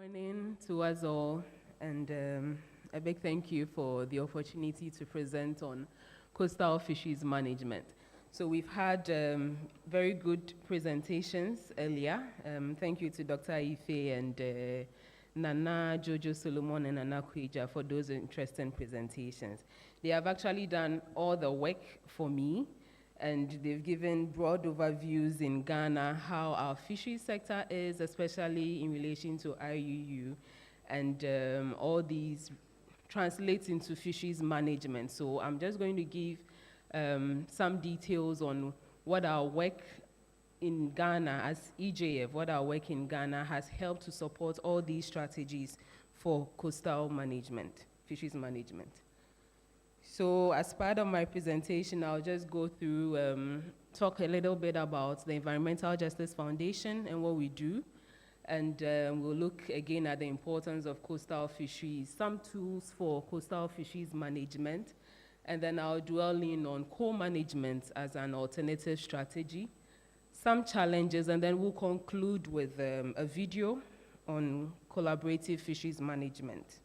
Morning to us all, and a big thank you for the opportunity to present on coastal fisheries management. So we've had very good presentations earlier. Thank you to Dr. Ife and Nana, Jojo Solomon, and Nana Kweja for those interesting presentations. They have actually done all the work for me, and they've given broad overviews in Ghana how our fisheries sector is, especially in relation to IUU, and all these translate into fisheries management. So I'm just going to give some details on what our work in Ghana as EJF, what our work in Ghana has helped to support all these strategies for coastal management, fisheries management. So as part of my presentation, I'll just go through, talk a little bit about the Environmental Justice Foundation and what we do. And we'll look again at the importance of coastal fisheries, some tools for coastal fisheries management. And then I'll dwell in on co-management as an alternative strategy, some challenges, and then we'll conclude with a video on collaborative fisheries management.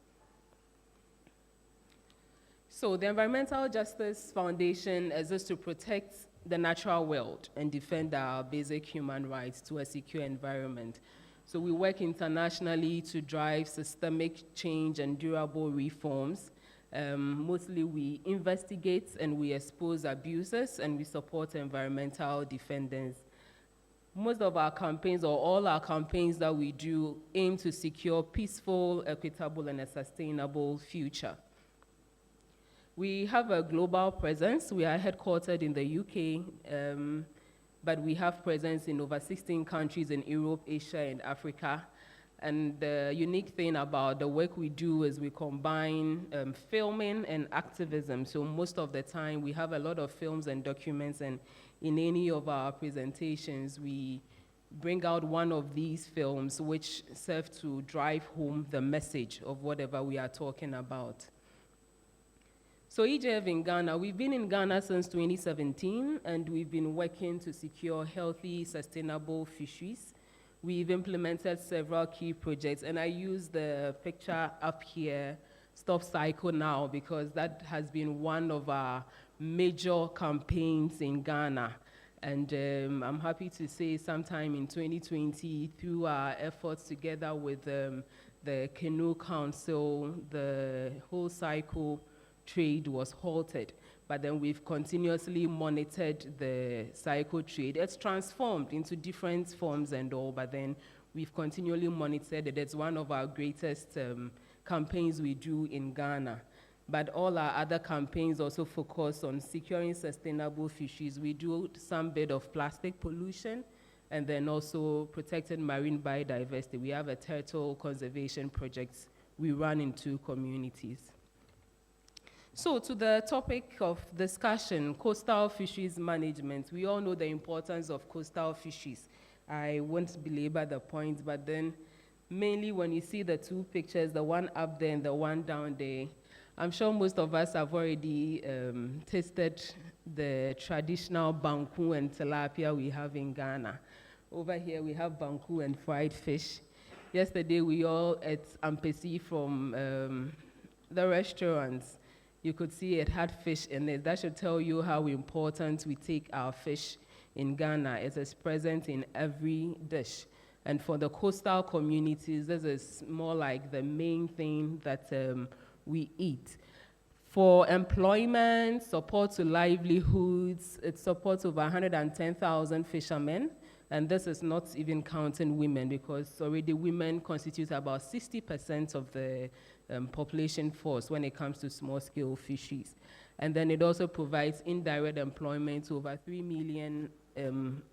So the Environmental Justice Foundation exists to protect the natural world and defend our basic human rights to a secure environment. So we work internationally to drive systemic change and durable reforms. Mostly we investigate and we expose abuses and we support environmental defenders. Most of our campaigns, or all our campaigns that we do, aim to secure peaceful, equitable, and a sustainable future. We have a global presence. We are headquartered in the UK, but we have presence in over 16 countries in Europe, Asia, and Africa. And the unique thing about the work we do is we combine filming and activism. So most of the time, we have a lot of films and documents, and in any of our presentations, we bring out one of these films which serve to drive home the message of whatever we are talking about. So EJF in Ghana, we've been in Ghana since 2017, and we've been working to secure healthy, sustainable fisheries. We've implemented several key projects, and I use the picture up here, Stop Cycle Now, because that has been one of our major campaigns in Ghana. And I'm happy to say sometime in 2020, through our efforts together with the Canoe Council, the whole cycle trade was halted, but then we've continuously monitored the cycle trade. It's transformed into different forms and all, but then we've continually monitored it. It's one of our greatest campaigns we do in Ghana. But all our other campaigns also focus on securing sustainable fisheries. We do some bit of plastic pollution, and then also protected marine biodiversity. We have a turtle conservation project we run in 2 communities. So to the topic of discussion, coastal fisheries management. We all know the importance of coastal fisheries. I won't belabor the point, but then mainly when you see the 2 pictures, the one up there and the one down there, I'm sure most of us have already tasted the traditional banku and tilapia we have in Ghana. Over here we have banku and fried fish. Yesterday we all ate ampesi from the restaurants. You could see it had fish in it. That should tell you how important we take our fish in Ghana. It is present in every dish. And for the coastal communities, this is more like the main thing that we eat. For employment, support to livelihoods, it supports over 110,000 fishermen. And this is not even counting women, because already women constitute about 60% of the population force when it comes to small-scale fisheries. And then it also provides indirect employment to over 3 million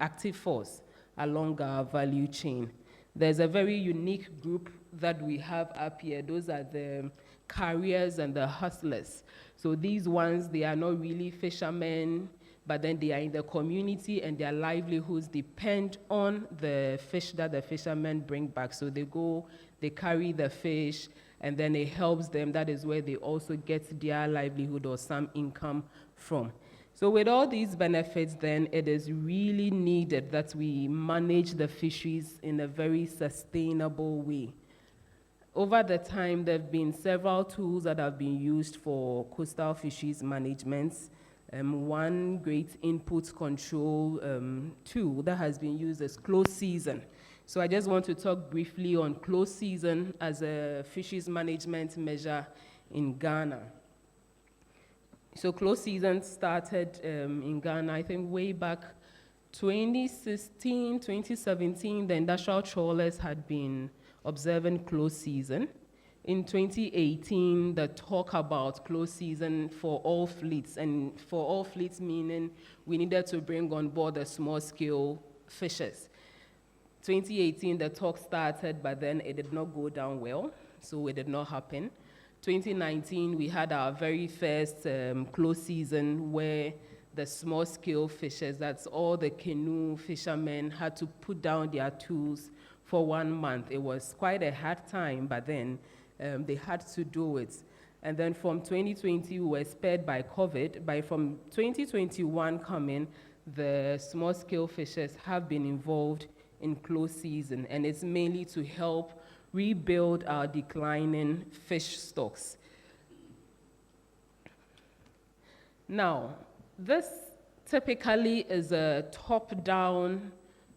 active force along our value chain. There's a very unique group that we have up here. Those are the carriers and the hustlers. So these ones, they are not really fishermen, but then they are in the community and their livelihoods depend on the fish that the fishermen bring back. So they go, they carry the fish, and then it helps them. That is where they also get their livelihood or some income from. So with all these benefits, then it is really needed that we manage the fisheries in a very sustainable way. Over the time, there have been several tools that have been used for coastal fisheries management. One great input control tool that has been used is close season. So I just want to talk briefly on close season as a fisheries management measure in Ghana. So close season started in Ghana, I think way back 2016, 2017, the industrial trawlers had been observing close season. In 2018, the talk about close season for all fleets, and for all fleets meaning we needed to bring on board the small-scale fishers. 2018, the talk started, but then it did not go down well, so it did not happen. 2019, we had our very first close season where the small-scale fishers, that's all the canoe fishermen, had to put down their tools for 1 month. It was quite a hard time, but then they had to do it. And then from 2020, we were spared by COVID. But from 2021 coming, the small-scale fishers have been involved in close season, and it's mainly to help rebuild our declining fish stocks. Now, this typically is a top-down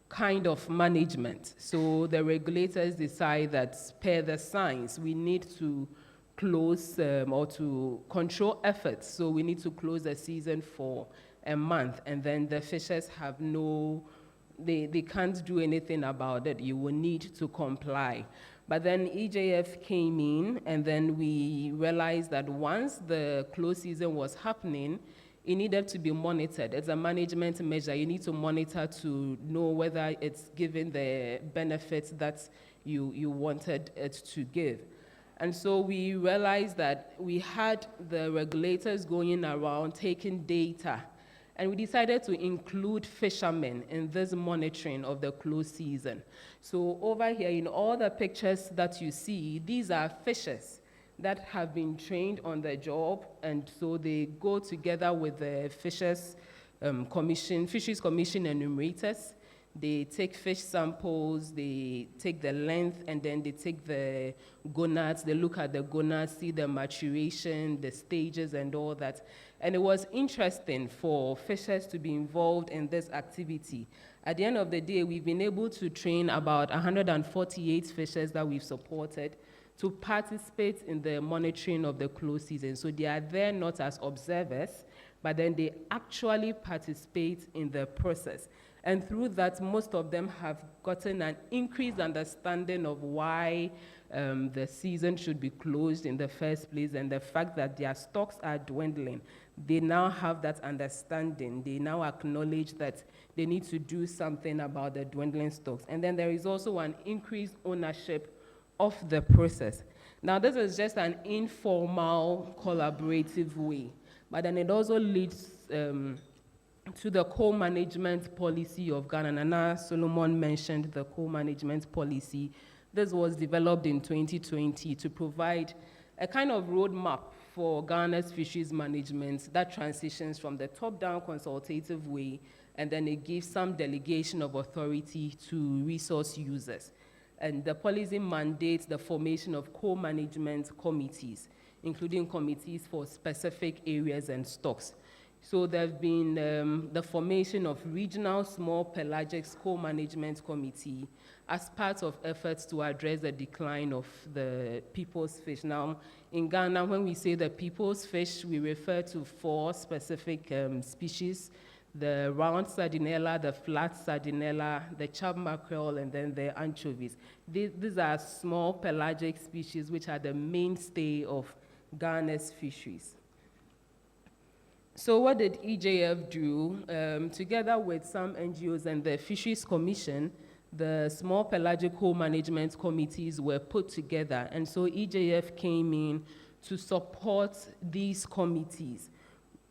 kind of management. So the regulators decide that per the science, we need to close or to control efforts. So we need to close the season for a month, and then the fishers have they can't do anything about it. You will need to comply. But then EJF came in, and then we realized that once the close season was happening, it needed to be monitored. It's a management measure. You need to monitor to know whether it's giving the benefits that you wanted it to give. And so we realized that we had the regulators going around taking data, and we decided to include fishermen in this monitoring of the close season. So over here, in all the pictures that you see, these are fishers that have been trained on the job, and so they go together with the Fisheries Commission enumerators. They take fish samples, they take the length, and then they take the gonads. They look at the gonads, see the maturation, the stages, and all that. And it was interesting for fishers to be involved in this activity. At the end of the day, we've been able to train about 148 fishers that we've supported to participate in the monitoring of the close season. So they are there not as observers, but then they actually participate in the process. And through that, most of them have gotten an increased understanding of why the season should be closed in the first place, and the fact that their stocks are dwindling. They now have that understanding. They now acknowledge that they need to do something about the dwindling stocks. And then there is also an increased ownership of the process. Now, this is just an informal, collaborative way, but then it also leads to the co-management policy of Ghana. Nana Solomon mentioned the co-management policy. This was developed in 2020 to provide a kind of roadmap for Ghana's fisheries management that transitions from the top-down consultative way, and then it gives some delegation of authority to resource users. And the policy mandates the formation of co-management committees, including committees for specific areas and stocks. So there have been the formation of regional small pelagic co-management committee as part of efforts to address the decline of the people's fish. Now, in Ghana, when we say the people's fish, we refer to 4 specific species: the round sardinella, the flat sardinella, the chub mackerel, and then the anchovies. These are small pelagic species which are the mainstay of Ghana's fisheries. So what did EJF do? Together with some NGOs and the Fisheries Commission, the small pelagic co-management committees were put together, and so EJF came in to support these committees.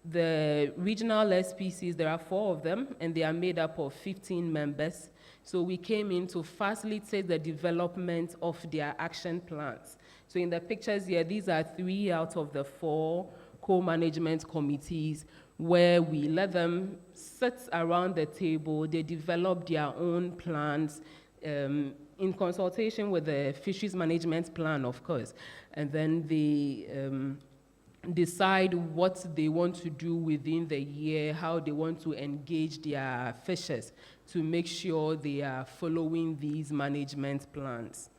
The regional SPCs, there are 4 of them, and they are made up of 15 members. So we came in to facilitate the development of their action plans. So in the pictures here, these are 3 out of the 4 co-management committees where we let them sit around the table. They develop their own plans in consultation with the fisheries management plan, of course, and then they decide what they want to do within the year, how they want to engage their fishers to make sure they are following these management plans.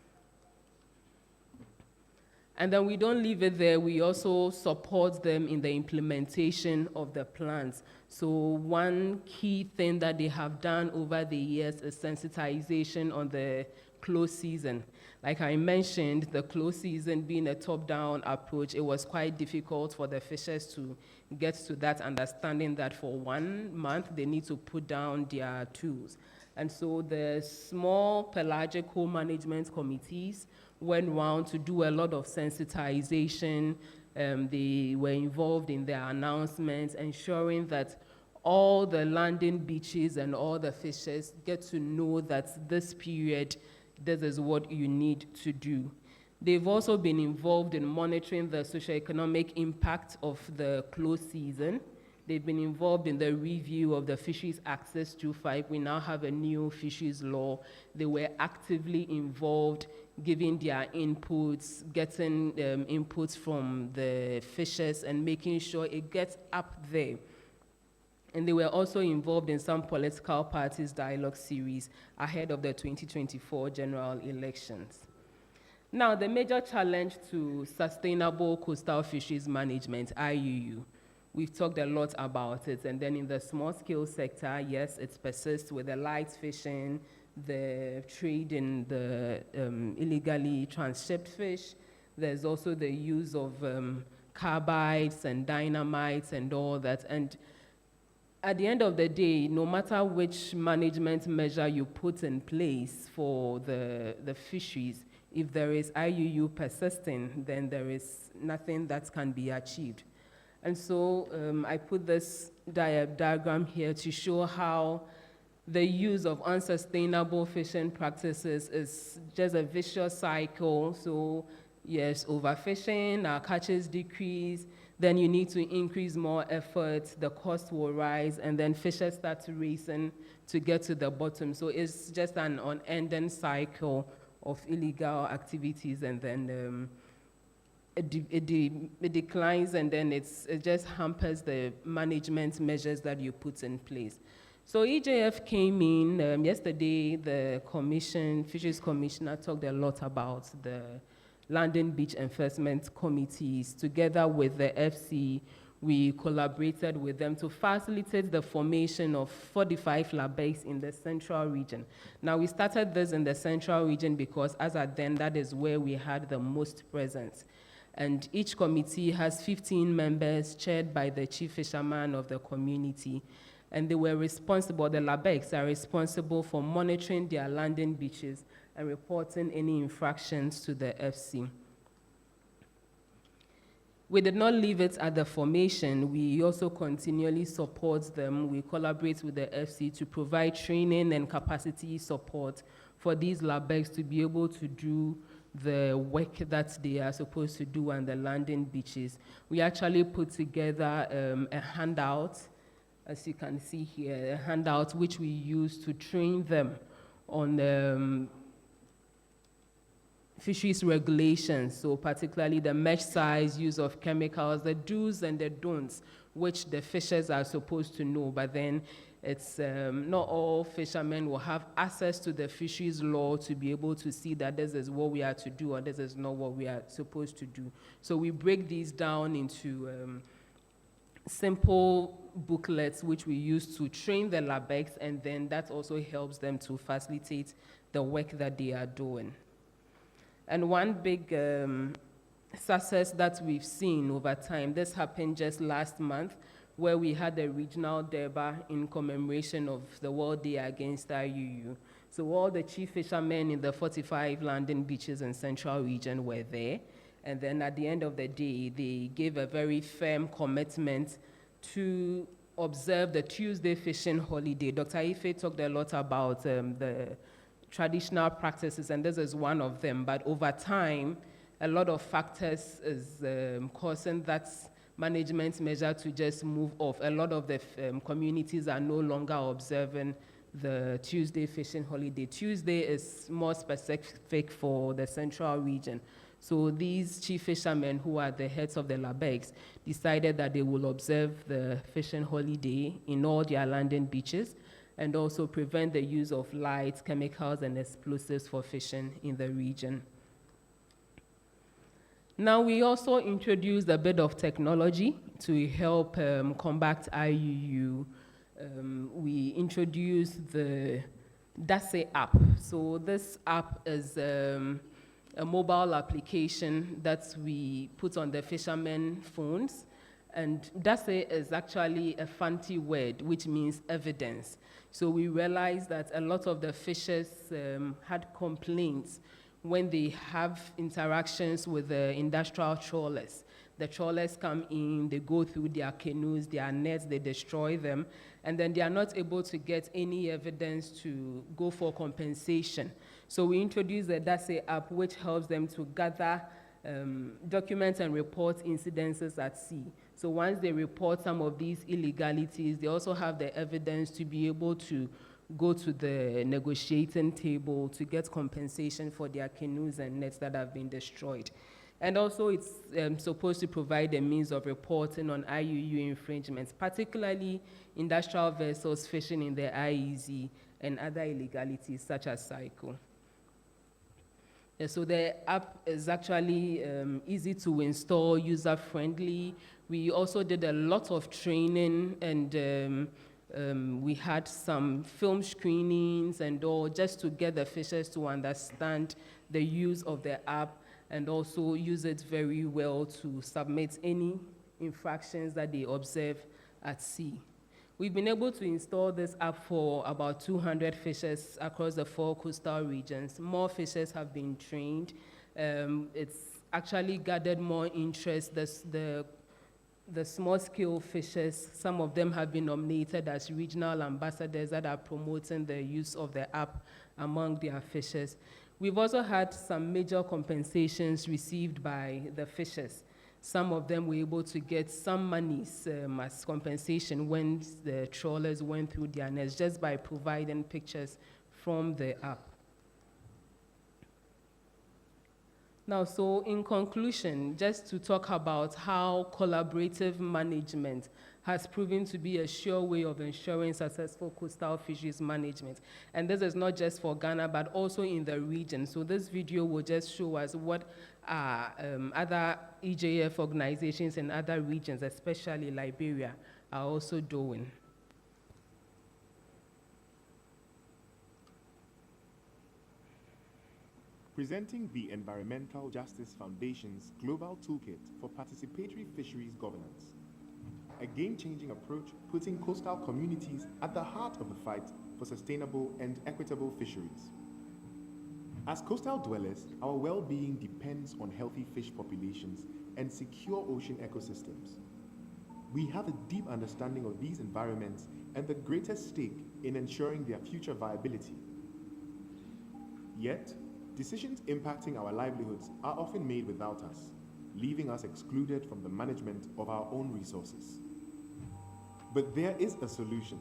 And then we don't leave it there, we also support them in the implementation of the plans. So one key thing that they have done over the years is sensitization on the close season. Like I mentioned, the close season being a top-down approach, it was quite difficult for the fishers to get to that understanding that for 1 month they need to put down their tools. And so the small pelagic co-management committees went round to do a lot of sensitization. They were involved in their announcements, ensuring that all the landing beaches and all the fishers get to know that this period, this is what you need to do. They've also been involved in monitoring the socioeconomic impact of the close season. They've been involved in the review of the Fisheries Access 2.5. We now have a new fisheries law. They were actively involved, giving their inputs, getting inputs from the fishers and making sure it gets up there. And they were also involved in some political parties' dialogue series ahead of the 2024 general elections. Now, the major challenge to sustainable coastal fisheries management, IUU. We've talked a lot about it, and then in the small-scale sector, yes, it persists with the light fishing, the trade in the illegally transshipped fish. There's also the use of carbides and dynamites and all that. And at the end of the day, no matter which management measure you put in place for the fisheries, if there is IUU persisting, then there is nothing that can be achieved. And so I put this diagram here to show how the use of unsustainable fishing practices is just a vicious cycle. So yes, overfishing, our catches decrease, then you need to increase more effort, the cost will rise, and then fishers start to racing to get to the bottom. So it's just an unending cycle of illegal activities, and then it declines, and then it just hampers the management measures that you put in place. So EJF came in yesterday. The Fisheries Commissioner talked a lot about the landing beach enforcement committees. Together with the FC, we collaborated with them to facilitate the formation of 45 LABEX in the central region. Now, we started this in the central region because as at then, that is where we had the most presence. And each committee has 15 members chaired by the chief fisherman of the community. And they were responsible, the LABEX are responsible for monitoring their landing beaches and reporting any infractions to the FC. We did not leave it at the formation. We also continually support them. We collaborate with the FC to provide training and capacity support for these LABEX to be able to do the work that they are supposed to do on the landing beaches. We actually put together a handout, as you can see here, a handout which we use to train them on fisheries regulations, so particularly the mesh size, use of chemicals, the do's and the don'ts, which the fishers are supposed to know, but then it's not all fishermen will have access to the fisheries law to be able to see that this is what we are to do or this is not what we are supposed to do. So we break these down into simple booklets which we use to train the LABEX, and then that also helps them to facilitate the work that they are doing. And one big success that we've seen over time, this happened just last month, where we had a regional Durbar in commemoration of the World Day Against IUU. So all the chief fishermen in the 45 landing beaches in Central Region were there. And then at the end of the day, they gave a very firm commitment to observe the Tuesday fishing holiday. Dr. Ife talked a lot about the traditional practices, and this is one of them. But over time, a lot of factors is causing that management measure to just move off. A lot of the communities are no longer observing the Tuesday fishing holiday. Tuesday is more specific for the central region. So these chief fishermen, who are the heads of the Labegs, decided that they will observe the fishing holiday in all their landing beaches and also prevent the use of lights, chemicals, and explosives for fishing in the region. Now, we also introduced a bit of technology to help combat IUU. We introduced the DASE app. So this app is a mobile application that we put on the fishermen phones. And DASE is actually a fancy word, which means evidence. So we realized that a lot of the fishers had complaints when they have interactions with the industrial trawlers. The trawlers come in, they go through their canoes, their nets, they destroy them, and then they are not able to get any evidence to go for compensation. So we introduced the DASE app, which helps them to gather, document and report incidences at sea. So once they report some of these illegalities, they also have the evidence to be able to go to the negotiating table to get compensation for their canoes and nets that have been destroyed. And also it's supposed to provide a means of reporting on IUU infringements, particularly industrial vessels fishing in the IEZ and other illegalities such as cycle. So the app is actually easy to install, user-friendly. We also did a lot of training, and we had some film screenings and all, just to get the fishers to understand the use of the app and also use it very well to submit any infractions that they observe at sea. We've been able to install this app for about 200 fishers across the 4 coastal regions. More fishers have been trained. It's actually gathered more interest. The small-scale fishers, some of them have been nominated as regional ambassadors that are promoting the use of the app among their fishers. We've also had some major compensations received by the fishers. Some of them were able to get some monies as compensation when the trawlers went through their nets, just by providing pictures from the app. Now, so in conclusion, just to talk about how collaborative management has proven to be a sure way of ensuring successful coastal fisheries management. And this is not just for Ghana, but also in the region. So this video will just show us what other EJF organizations in other regions, especially Liberia, are also doing. Presenting the Environmental Justice Foundation's Global Toolkit for Participatory Fisheries Governance. A game-changing approach putting coastal communities at the heart of the fight for sustainable and equitable fisheries. As coastal dwellers, our well-being depends on healthy fish populations and secure ocean ecosystems. We have a deep understanding of these environments and the greatest stake in ensuring their future viability. Yet, decisions impacting our livelihoods are often made without us, leaving us excluded from the management of our own resources. But there is a solution.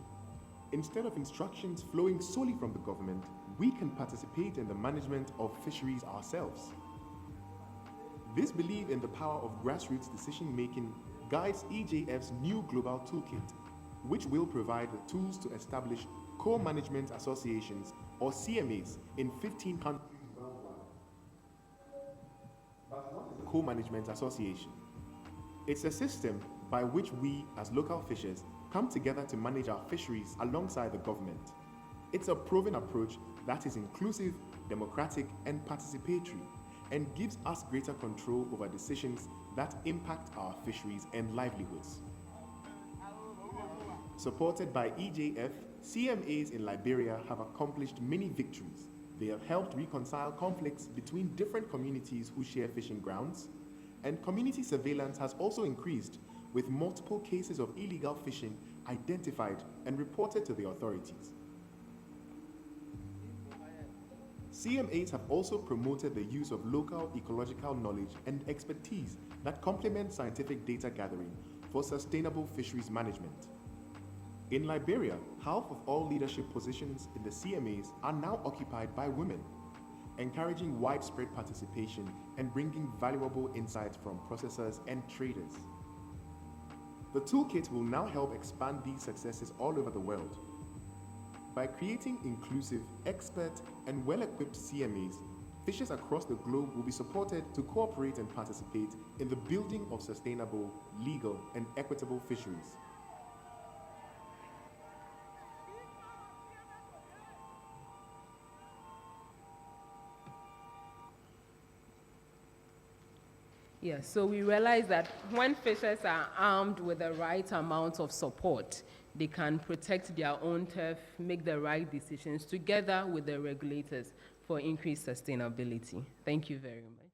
Instead of instructions flowing solely from the government, we can participate in the management of fisheries ourselves. This belief in the power of grassroots decision-making guides EJF's new Global Toolkit, which will provide the tools to establish co-management associations, or CMAs, in 15 countries. Co-management association. It's a system by which we, as local fishers, come together to manage our fisheries alongside the government. It's a proven approach that is inclusive, democratic, and participatory, and gives us greater control over decisions that impact our fisheries and livelihoods. Supported by EJF, CMAs in Liberia have accomplished many victories. They have helped reconcile conflicts between different communities who share fishing grounds, and community surveillance has also increased, with multiple cases of illegal fishing identified and reported to the authorities. CMAs have also promoted the use of local ecological knowledge and expertise that complement scientific data gathering for sustainable fisheries management. In Liberia, half of all leadership positions in the CMAs are now occupied by women, encouraging widespread participation and bringing valuable insights from processors and traders. The toolkit will now help expand these successes all over the world. By creating inclusive, expert, and well-equipped CMAs, fishers across the globe will be supported to cooperate and participate in the building of sustainable, legal, and equitable fisheries. Yes, so we realize that when fishers are armed with the right amount of support, they can protect their own turf, make the right decisions together with the regulators for increased sustainability. Thank you very much.